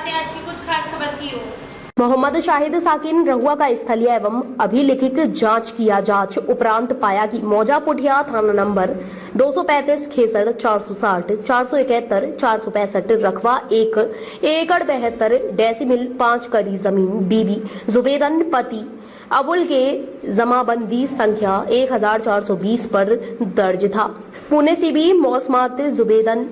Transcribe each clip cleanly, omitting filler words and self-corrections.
में आज की कुछ खास खबर की हो। मोहम्मद शाहिद साकिन रहुआ का स्थलीय एवं अभिलिखित जांच किया। जांच उपरांत पाया कि मौजा पुठिया थाना नंबर 235 खेसर 460 471 465 रकबा 1 एकड़ 72 डेसिमिल 5 कड़ी जमीन बीबी जुबेदन पति अबुल के जमाबंदी संख्या 1420 पर दर्ज था। पुणे सीबी मौसमात जुबेदन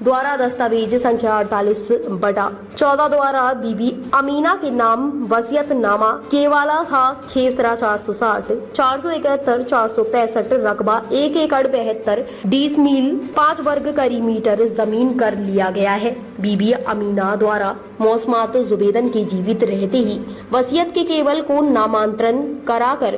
द्वारा दस्तावेज संख्या 48/14 द्वारा बीबी अमीना के नाम वसीयतनामा केवाला हा खेसरा 460 471 465 रकबा 1 एकड़ 72 डिसमील 5 वर्ग किलोमीटर जमीन कर लिया गया है। बीबी अमीना द्वारा मौसमात जुबेदन के जीवित रहते ही वसीयत के केवल को नामांतरण कराकर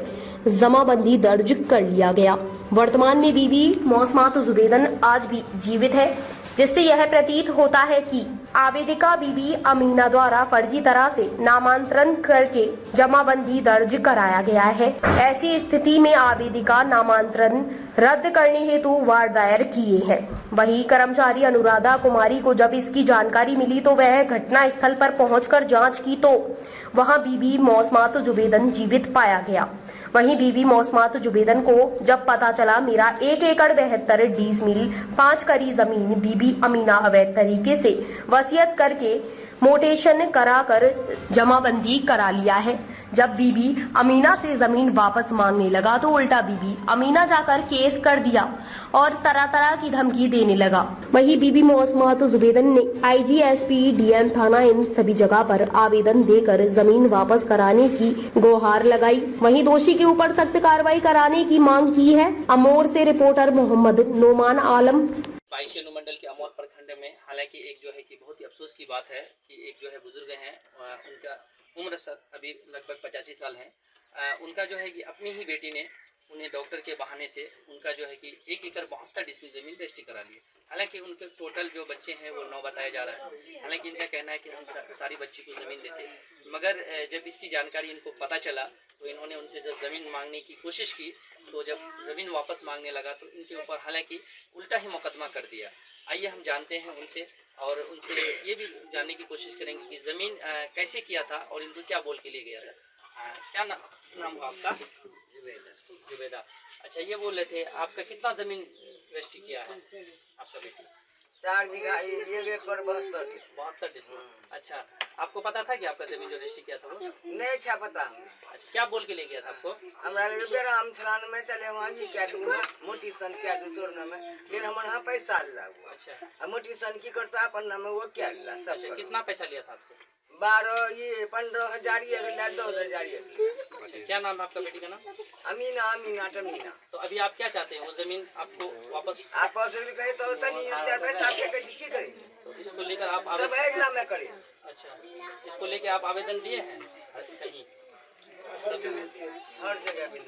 जमाबंदी दर्ज कर लिया गया। वर्तमान में बीबी मौसमात जुबेदन आज भी जीवित है, जिससे यह प्रतीत होता है कि आवेदिका बीबी अमीना द्वारा फर्जी तरह से नामांतरण करके जमाबंदी दर्ज कराया गया है। ऐसी स्थिति में आवेदिका नामांतरण रद्द करने हेतु वार्ड दायर किए हैं। वहीं कर्मचारी अनुराधा कुमारी को जब इसकी जानकारी मिली तो वह घटना स्थल पर पहुंचकर जांच की तो वहां बीबी मौसमात जुबेदन जीवित पाया गया। वहीं बीबी मौसमात जुबेदन को जब पता चला मेरा 1 एकड़ 72 डिसमिल 5 कड़ी जमीन बीबी अमीना अवैध तरीके से वसीयत करके मोटेशन कराकर जमाबंदी करा लिया है। जब बीबी अमीना से जमीन वापस मांगने लगा तो उल्टा बीबी अमीना जाकर केस कर दिया और तरह तरह की धमकी देने लगा। वहीं बीबी मौसमात जुबेदन ने आईजी, एसपी, डीएम थाना इन सभी जगह पर आवेदन देकर जमीन वापस कराने की गुहार लगाई। वहीं दोषी के ऊपर सख्त कार्रवाई कराने की मांग की है। अमोर से रिपोर्टर मोहम्मद नोमान आलम। 22 अनुमंडल के अमोर प्रखंड में हालांकि एक जो है कि बहुत ही अफसोस की बात है कि एक जो है बुजुर्ग हैं, उनका उम्र अभी लगभग 85 साल है। उनका जो है कि अपनी ही बेटी ने उन्हें डॉक्टर के बहाने से उनका जो है कि 1 एकड़ 72 डिसमिल जमीन रजिस्ट्री करा ली। हालांकि उनके टोटल जो बच्चे हैं वो 9 बताया जा रहा है। हालांकि इनका कहना है कि हम सारी बच्ची को ज़मीन देते, मगर जब इसकी जानकारी इनको पता चला तो इन्होंने उनसे जब ज़मीन मांगने की कोशिश की तो जब ज़मीन वापस मांगने लगा तो इनके ऊपर हालांकि उल्टा ही मुकदमा कर दिया। आइए हम जानते हैं उनसे और उनसे ये भी जानने की कोशिश करेंगे कि ज़मीन कैसे किया था और इनको क्या बोल के ले गया था। क्या नाम हुआ आपका? जुबेदा। अच्छा, ये बोल रहे थे आपका कितना ज़मीन रजिस्ट्री किया है आपका बेटी? 4 बीघा 1 एकड़ 72 डिसमिल। अच्छा, आपको पता था कि आपका जमीन जो रजिस्ट्री किया था वो? नहीं छा पता। अच्छा, क्या बोल के ले गया था आपको? हमरा राम छलान में चले वहाँ जी क्या दूंगा मोटी सन क्या दूसर में फिर हम यहाँ पैसा ला। अच्छा, मोटी सन की करता अपन नाम वो क्या ला सब। अच्छा, कितना पैसा लिया था आपसे? 15,000 ये 10,000 ये। अच्छा, क्या नाम है आपका बेटी का नाम? अमीना टमीना। तो अभी आप क्या चाहते हैं? वो जमीन आपको वापस कहे तो तनी पैसा आपके की करे तो इसको लेकर आप सब एक नाम में करे। अच्छा, इसको लेकर आप आवेदन दिए हैं कहीं? हर जगह भी।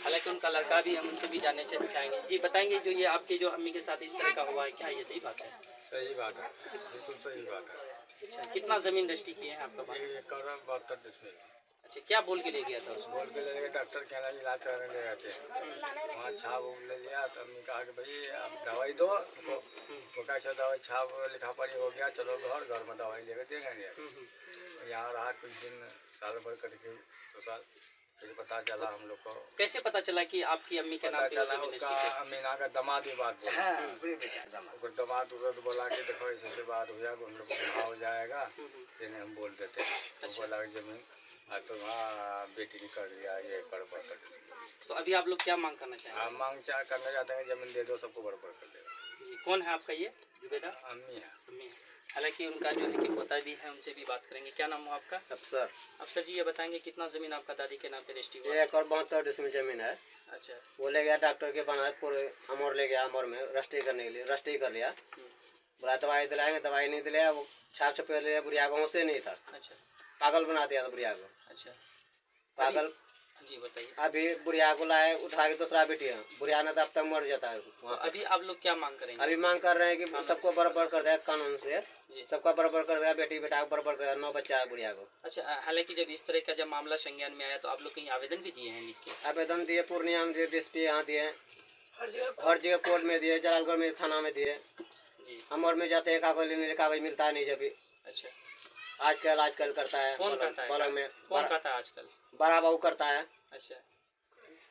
हालांकि उनका लड़का भी, हम उनसे भी जानने चाहेंगे। जी बताएंगे, जो ये आपके जो अम्मी के साथ इस तरह का हुआ है, क्या ये सही बात है? सही बात है, बिल्कुल सही बात है। अच्छा, कितना जमीन रजिस्ट्री किए हैं आपका? 1 एकड़ 72 डिसमिल। अच्छा, क्या बोल के ले गया था उसको? बोल के ले गए डॉक्टर के यहाँ इलाज कराने ले गए थे। वहाँ छाप ले लिया तो हमने कहा कि भाई आप दवाई दो, वो कैसा दवाई छाप लिखा पढ़ी हो गया, चलो घर में दवाई लेकर देंगे। यहाँ रहा कुछ दिन, साल भर करके 2 साल, फिर पता चला हम लोग को। कैसे पता चला कि आपकी अम्मी के नाम पे जमीन रजिस्ट्री है? अमीना का दामाद ही बात बोला। दामाद उधर बोला कि देखो ऐसे बात हो जाएगा, हम लोग को हो जाएगा, फिर हम बोल देते। बोला जमीन तो वहाँ बेटी ने कर दिया 1 एकड़ 72। तो अभी आप लोग क्या मांग करना चाहेंगे? हम मांग करना चाहते हैं जमीन दे दो, सबको बराबर कर देगा। जी, कौन है आपका ये जुबेदा? अम्मी है। अम्मी है। हालांकि उनका जो है कि पोता भी है, उनसे भी बात करेंगे। क्या नाम हो आपका? अफसर जी, ये बताएंगे कितना जमीन आपका दादी के नाम पे रजिस्ट्री हुआ? 1 एकड़ 72 डिसमिल जमीन है। अच्छा, वो ले गया डॉक्टर के बनाए पूरे अमर ले गया, अमर में रजिस्ट्री करने के लिए रजिस्ट्री कर लिया। बोला दवाई दिलाएंगे, दवाई नहीं दिलाया। वो छाप छपे लिया, बुढ़िया गाँव से नहीं था। अच्छा, पागल बना दिया था बुढ़िया को। अच्छा, पागल। जी बताइए। अभी बुढ़िया को लाए उठा के दूसरा बेटी है, बुढ़िया ने तो अब तक मर जाता है। तो अभी आप लोग क्या मांग करेंगे? अभी मांग कर रहे हैं कि सबको बराबर कर दिया कानून से, सबका बराबर कर दिया, बेटी बेटा को बराबर कर दिया। 9 बच्चा है बुढ़िया को। अच्छा, हालांकि जब इस तरह का जब मामला संज्ञान में आया तो आप लोग कहीं आवेदन भी दिए हैं लिख के? आवेदन दिए, पूर्णिया में दिए, डीएसपी यहाँ दिए, हर जगह कोर्ट में दिए, जलालगढ़ में थाना में दिए। जी, अमर में जाते हैं कागज लेने, कागज मिलता है नहीं जब भी। अच्छा, आजकल करता है। कौन करता है? पलंग में कौन करता है आजकल? बड़ा बहू करता है। अच्छा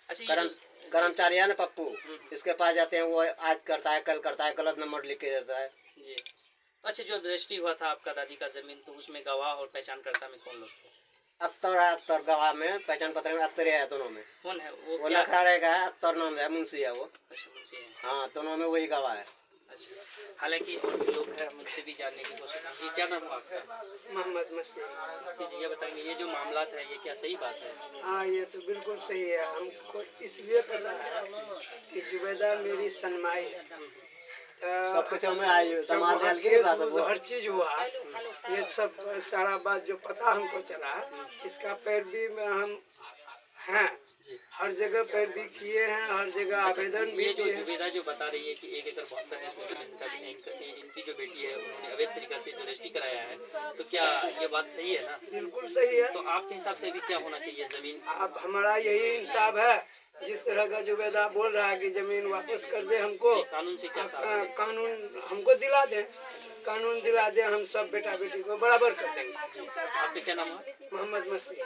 ये कर्मचारी है ना पप्पू, इसके पास जाते हैं, वो आज करता है कल करता है, गलत नंबर लिख के देता है। जी अच्छा, जो रजिस्ट्री हुआ था आपका दादी का जमीन, तो उसमें गवाह और पहचानकर्ता में कौन लोग थे? अख्तर गवाह में, पहचान पत्र में अख्तर है, दोनों में। कौन है वो क्या? नखरा रहेगा, अख्तर नाम है, मुंशी है वो। अच्छा मुंशी है। हाँ, दोनों में वही गवाह है। अच्छा, हालांकि और भी लोग हैं, हम उनसे भी जानने की कोशिश करेंगे। क्या नाम है आपका? मोहम्मद मसीह। मसीह जी, ये बताएंगे ये जो मामला है ये क्या सही बात है? हाँ, ये तो बिल्कुल सही है। हमको इसलिए पता है कि जुबैदा मेरी सनमाई है। सब कुछ हमें आई हर चीज हुआ, ये सब सारा बात जो पता हमको चला, इसका पैरवी में हम हैं, हर जगह पैरवी किए हैं, हर जगह आवेदन भी ये जो किए हैं। जुबेदा जो बता रही है कि 1 एकड़ 72 इनकी जो बेटी है उन्होंने अवैध तरीका से जो रजिस्ट्री कराया है, तो क्या ये बात सही है ना? बिल्कुल सही है। तो आपके हिसाब से भी क्या होना चाहिए जमीन? अब हमारा यही इंसाफ है, जिस तरह का जुबैदा बोल रहा है कि जमीन वापस कर दे हमको, कानून से क्या सारा कानून हमको दिला दे, कानून दिला दे, हम सब बेटा बेटी को बराबर कर देंगे। आपके क्या नाम है? मोहम्मद मसीह।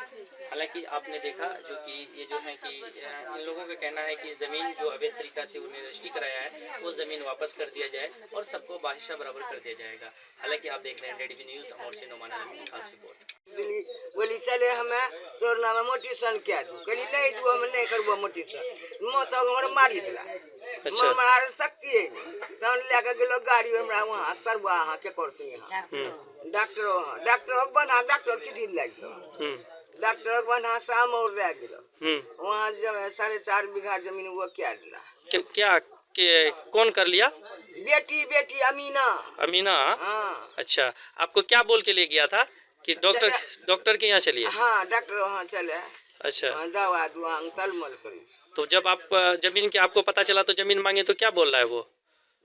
हालांकि आपने देखा जो कि ये जो है कि इन लोगों का कहना है कि ज़मीन जो अवैध तरीका से उन्हें रजिस्ट्री कराया है वो ज़मीन वापस कर दिया जाए और सबको बाहिशा बराबर कर दिया जाएगा। हालांकि आप देख रहे हैं रेडी न्यूज़ अमोर से नोमाना की खास रिपोर्ट। बोली चले हमें तोर नाम मोटी सन क्या दू, कहली नहीं दू, हम नहीं करबो मोटी सन, मो तो हमर मारी दिला। अच्छा। हमारा शक्ति है नहीं, तहन लेके गेलो गाड़ी में हमरा वहां सरवा हां के करती है डॉक्टर बना, डॉक्टर की दिन लाग तो डॉक्टर बना शाम और रह गेलो वहां जब 4.5 बीघा जमीन वो क्या दिला। क्या कौन कर लिया? बेटी अमीना। अमीना? हाँ। अच्छा, आपको क्या बोल के ले गया था कि डॉक्टर के यहाँ चलिए? हाँ, डॉक्टर वहाँ चले। अच्छा, दवा दुआ तलमल करी। तो जब आप जमीन के आपको पता चला तो जमीन मांगे तो क्या बोल रहा है वो?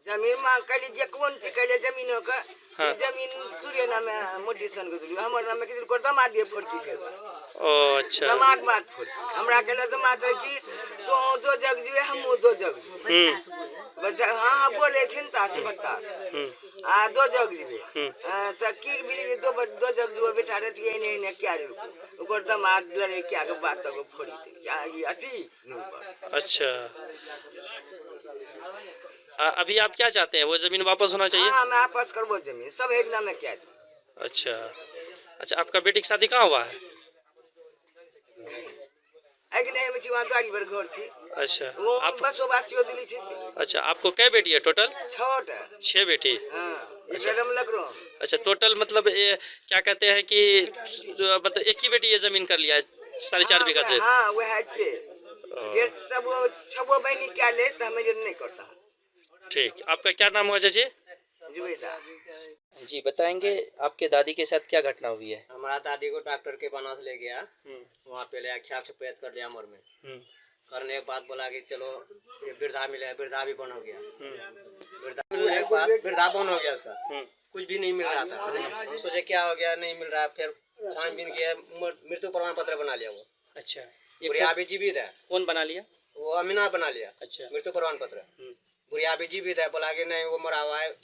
जमीन मांग कली जे कौन चीज कले जमीनों का। हाँ। जमीन तुरे नाम में मोटी सन के तुरे हमर नाम में किसी को दमा दिए फड़की के। ओ अच्छा। दमाद बात फड़ हमरा केले दमाद की तो जो जग जीवे हम दो जग। बच्चा हां बोले चिंता से बता। आ दो जग जीवे। त की बिली दो जग जो बेटा रहती है ने क्या रे ऊपर दमाद लड़े क्या के बात को फोड़ी क्या ये अति। अच्छा, अभी आप क्या चाहते हैं? वो जमीन वापस होना चाहिए? हाँ, मैं वापस करबो जमीन सब एक नाम में क्या। अच्छा अच्छा, आपका बेटी की शादी कहाँ हुआ है? नहीं में चिवा गाड़ी पर घर थी। अच्छा, वो आप बसो बासियो दिली थी। अच्छा, आपको कै बेटी है टोटल? 6 बेटी। हां, ये कदम लग रहा। अच्छा, टोटल मतलब ये क्या कहते हैं कि मतलब एक ही बेटी ये जमीन कर लिया है 4.5 बीघा से? हाँ, वो है के ये सब बहनी क्या ले तो हमें नहीं करता। ठीक, आपका क्या नाम हुआ चाची? जुबैदा। जी, बताएंगे आपके दादी के साथ क्या घटना हुई है? हमारा दादी को डॉक्टर के बनास ले गया, वहाँ पे ले छाप छपेद कर लिया मोर में। करने एक बात बोला कि चलो ये वृद्धा मिले, वृद्धा भी बन हो गया। वृद्धा बन हो गया उसका, कुछ भी नहीं मिल रहा था। हम सोचे क्या हो गया, नहीं मिल रहा, फिर छानबीन किया, मृत्यु प्रमाण पत्र बना लिया वो। अच्छा, बुढ़िया भी जीवित है। कौन बना लिया? वो अमीना बना लिया। अच्छा, मृत्यु प्रमाण पत्र। बुढ़िया भी जीवित है, बोला कि नहीं वो मरा हुआ है,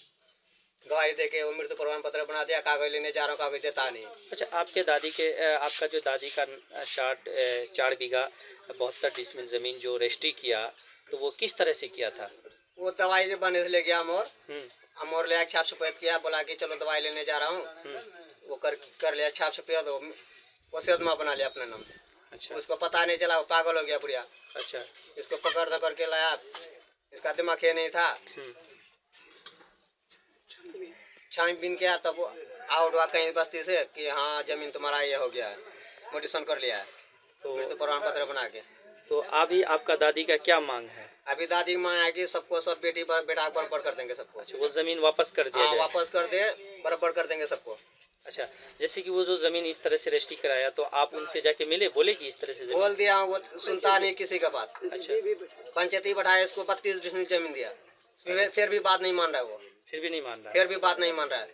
गवाही देके वो मृत्यु प्रमाण पत्र बना दिया, कागज लेने जा रहा हूँ, कागज देता नहीं। अच्छा, आपके दादी के आपका जो दादी का 4 बीघा 72 डिसमिल जमीन जो रजिस्ट्री किया तो वो किस तरह से किया था? वो दवाई जो बने से ले गया अमोर ले छाप सफेद किया, बोला कि चलो दवाई लेने जा रहा हूँ, वो कर लिया छाप सफेद, वो सेदमा बना लिया अपने नाम से। अच्छा, उसको पता नहीं चला, वो पागल हो गया बुढ़िया। अच्छा, इसको पकड़ दो करके लाया, इसका दिमाग ये नहीं था। छानबीन किया तब आउट हुआ कहीं बस्ती से कि हाँ जमीन तुम्हारा ये हो गया है, मोटिशन कर लिया है, तो मृत्यु प्रमाण पत्र बना के। तो अभी आपका दादी का क्या मांग है? अभी दादी की मांग है कि सबको सब बेटा बराबर कर देंगे सबको। अच्छा, वो जमीन वापस कर दिया जाए? वापस कर दे, बराबर कर देंगे सबको। अच्छा, जैसे कि वो जो जमीन इस तरह से रजिस्ट्री कराया तो आप उनसे जाके मिले, बोले कि इस तरह से बोल दिया, वो सुनता नहीं किसी का बात। अच्छा, पंचायती बैठाया, इसको 32 डिसमिल जमीन दिया, फिर भी बात नहीं मान रहा है वो। फिर भी नहीं मान रहा? फिर भी बात नहीं मान रहा है।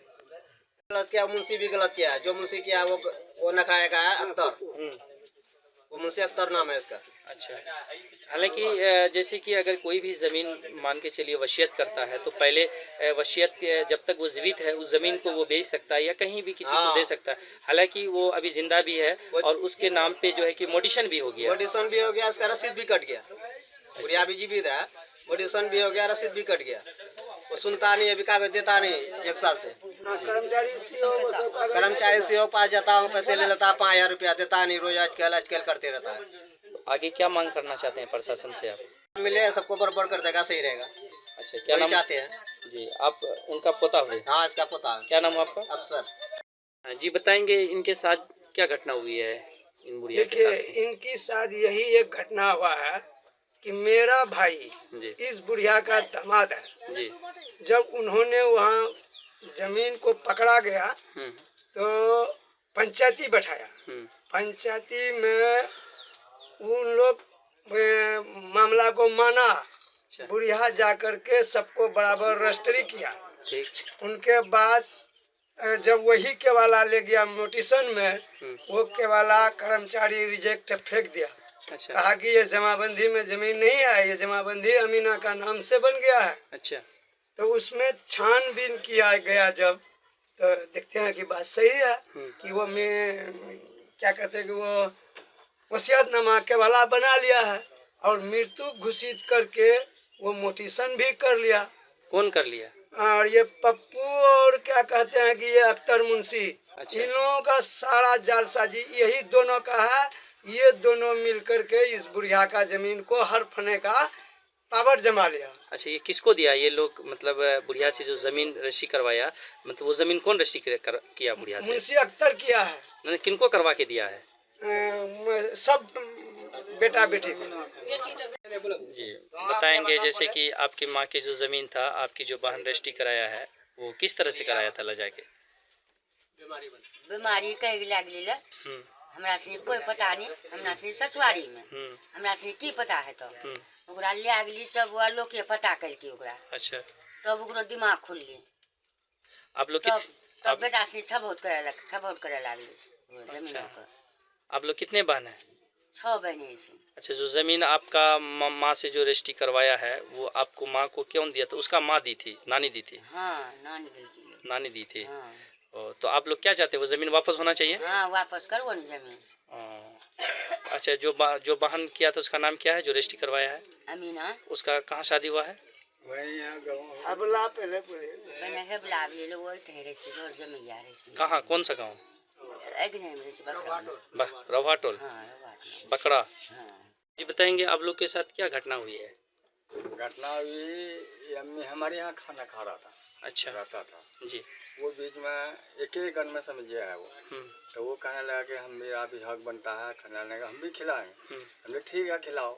गलत किया, मुंशी भी गलत किया है। जो मुंशी किया वो नखराया का है अख्तर, वो मुंशी अख्तर नाम है इसका। अच्छा, हालांकि जैसे कि अगर कोई भी ज़मीन मान के चलिए वसीयत करता है तो पहले वसीयत जब तक वो जीवित है उस ज़मीन को वो बेच सकता है या कहीं भी किसी को दे सकता है। हालांकि वो अभी जिंदा भी है और उसके नाम पे जो है कि मोडिशन भी हो गया। मोडिशन भी हो गया, इसका रसीद भी कट गया। बुढ़िया भी जीवित है, मोडिशन भी हो गया, रसीद भी कट गया। वो सुनता नहीं, अभी कागज देता नहीं 1 साल से। कर्मचारी सीओ पास जाता हूँ, पैसे ले लेता 5000 रुपया, देता नहीं, रोज आजकल करते रहता है। आगे क्या मांग करना चाहते हैं प्रशासन से आप? मिले सबको बराबर कर देगा, सही रहेगा। अच्छा, क्या नाम चाहते हैं जी? आप उनका पोता हुए? हाँ, इसका पोता। क्या नाम है आपका? अफसर। जी, बताएंगे इनके साथ क्या घटना हुई है इन बुढ़िया के देखिए, साथ? इनकी साथ यही एक घटना हुआ है कि मेरा भाई जी इस बुढ़िया का दामाद है। जी। जब उन्होंने वहाँ जमीन को पकड़ा गया तो पंचायती बैठाया। पंचायती में उन लोग मामला को माना। बुढ़िया जाकर के सबको बराबर रजिस्ट्री किया। ठीक। उनके बाद जब वही केवाला ले गया नोटिशन में, वो केवाला कर्मचारी रिजेक्ट फेंक दिया। अच्छा। कहा कि ये जमाबंदी में जमीन नहीं है, ये जमाबंदी अमीना का नाम से बन गया है। अच्छा। तो उसमें छानबीन किया गया जब, तो देखते हैं कि बात सही है कि वो क्या कहते हैं कि वो वसीयतनामा केवाला बना लिया है और मृत्यु घोषित करके वो मोटिशन भी कर लिया। कौन कर लिया? और ये पप्पू और क्या कहते हैं कि ये अख्तर मुंशी। अच्छा। इन लोगों का सारा जालसाजी यही दोनों का है। ये दोनों मिलकर के इस बुढ़िया का जमीन को हड़पने का पावर जमा लिया। अच्छा, ये किसको दिया ये लोग? मतलब बुढ़िया से जो जमीन रजिस्ट्री करवाया, मतलब वो जमीन कौन रजिस्ट्री किया बुढ़िया से? मुंशी अख्तर किया है। मैंने किनको करवा के दिया है? सब बेटा बेटी को। जी, बताएंगे जैसे कि आपकी माँ की जो जमीन था, आपकी जो बहन रजिस्ट्री कराया है, वो किस तरह से कराया था ले जाके? बीमारी कह लागली ले, हमरा सनी कोई पता नहीं। हमरा सनी ससुरारी में हमरा सनी की पता है? तो ओकरा ले गेली जब वो लोग के पता करके ओकरा। अच्छा। तब ओकरो दिमाग खुलली। आप लोग तब बेटा सनी छबौट करे लागली जमीन पर। आप लोग कितने बहन हैं? 6 बहने हैं। अच्छा, जो जमीन आपका माँ से जो रजिस्ट्री करवाया है वो आपको माँ को क्यों दिया था? उसका माँ दी थी, नानी दी थी? हाँ, नानी दी थी। नानी दी थी। हाँ। तो आप लोग क्या चाहते हैं? वो जमीन वापस होना चाहिए? हाँ, वापस करवो ना जमीन। अच्छा, जो बहन किया था उसका नाम क्या है जो रजिस्ट्री करवाया है? अमीना। उसका कहाँ शादी हुआ है? अबला पहले हेबला भी लोग वही ठहरे थे और जमीन यार है। कहाँ, कौन सा गाँव? अग्नि में रही रवाटोल। हाँ, बकरा। हाँ। जी, बताएंगे आप लोग के साथ क्या घटना हुई है? घटना हुई, अम्मी हमारे यहाँ खाना खा रहा था। अच्छा। रहता था जी। वो बीच में एक ही घर में समझिए है वो। तो वो कहने लगा कि हम मेरा भी हक बनता है खाना लेगा, हम भी खिलाएंगे। हमने ठीक है खिलाओ।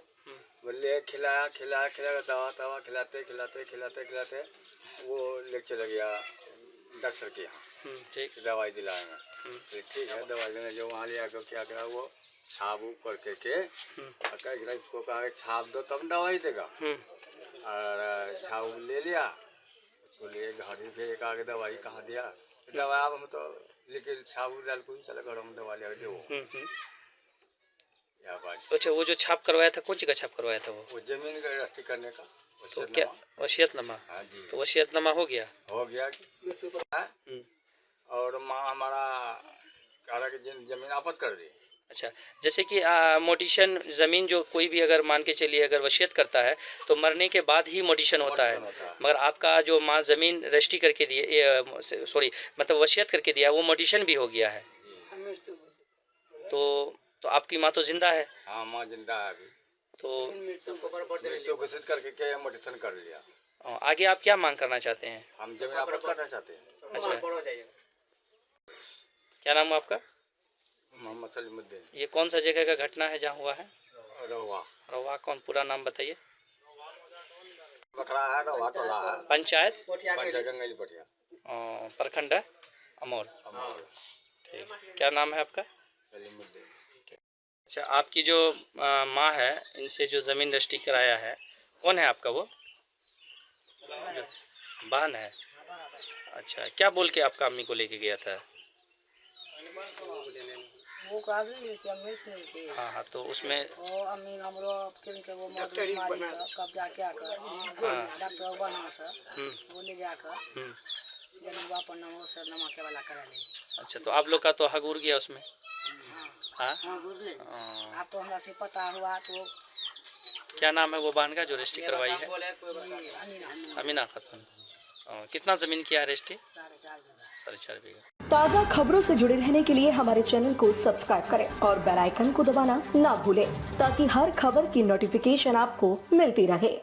बोले खिलाया दवा खिलाते वो ले चला गया डॉक्टर के यहाँ। ठीक। दवाई दिलाएंगे। ठीक है, दवाई देने जो वहाँ लिया तो क्या करा, वो छाप करके इसको कहा छाप दो तब दवाई देगा। और छाप ले लिया, उसको ले घर ही फिर एक आगे दवाई कहाँ दिया, दवाई अब हम तो लेकिन छाप डाल को ही चला घर में दवा ले दो। अच्छा, वो जो छाप करवाया था कौन सी का छाप करवाया था? वो जमीन का रजिस्ट्री करने का। तो क्या वसीयतनामा? हाँ जी। तो वसीयतनामा हो गया? हो गया। और माँ हमारा कहा कि जमीन आफत कर दी। अच्छा, जैसे कि मोटिशन ज़मीन जो कोई भी अगर मान के चलिए अगर वसीयत करता है तो मरने के बाद ही मोटिशन होता है। मगर आपका जो माँ ज़मीन रजिस्ट्री करके दिए, सॉरी मतलब वसीयत करके दिया, वो मोटिशन भी हो गया है। तो आपकी माँ तो जिंदा है? हाँ, माँ जिंदा है अभी। तो मृत्यु घोषित करके मोटिशन कर लिया। आगे आप क्या मांग करना चाहते हैं? हम जमीन आफत करना चाहते हैं। अच्छा, क्या नाम है आपका? मोहम्मद सलीमुद्दीन। ये कौन सा जगह का घटना है जहाँ हुआ है? रवा। कौन, पूरा नाम बताइए। बकरा है, रवा टोला है। पंचायत गंगली पटिया, प्रखंड है अमौर। ठीक, क्या नाम है आपका? सलीमुद्दीन। अच्छा, आपकी जो माँ है, इनसे जो ज़मीन रजिस्ट्री कराया है, कौन है आपका? वो बहन है। अच्छा, क्या बोल के आपका अम्मी को लेके गया था? वो कहाँ से ली थी, अम्मी से ली थी। हाँ हाँ, तो उसमें वो अम्मी हमरो के वो मौजूद मारी का कब्जा क्या कर डॉक्टर बना से वो ले जाकर जन्म पर नमो से नमक वाला करा ले। अच्छा, तो आप लोग का तो हक उड़ गया उसमें। हाँ, अब तो हमरा से पता हुआ तो क्या नाम है वो बहन का जो रजिस्ट्री करवाई है? अमीना खातून। कितना जमीन किया रजिस्ट्री? 4.5 बीघा। ताज़ा खबरों से जुड़े रहने के लिए हमारे चैनल को सब्सक्राइब करें और बेल आइकन को दबाना ना भूलें ताकि हर खबर की नोटिफिकेशन आपको मिलती रहे।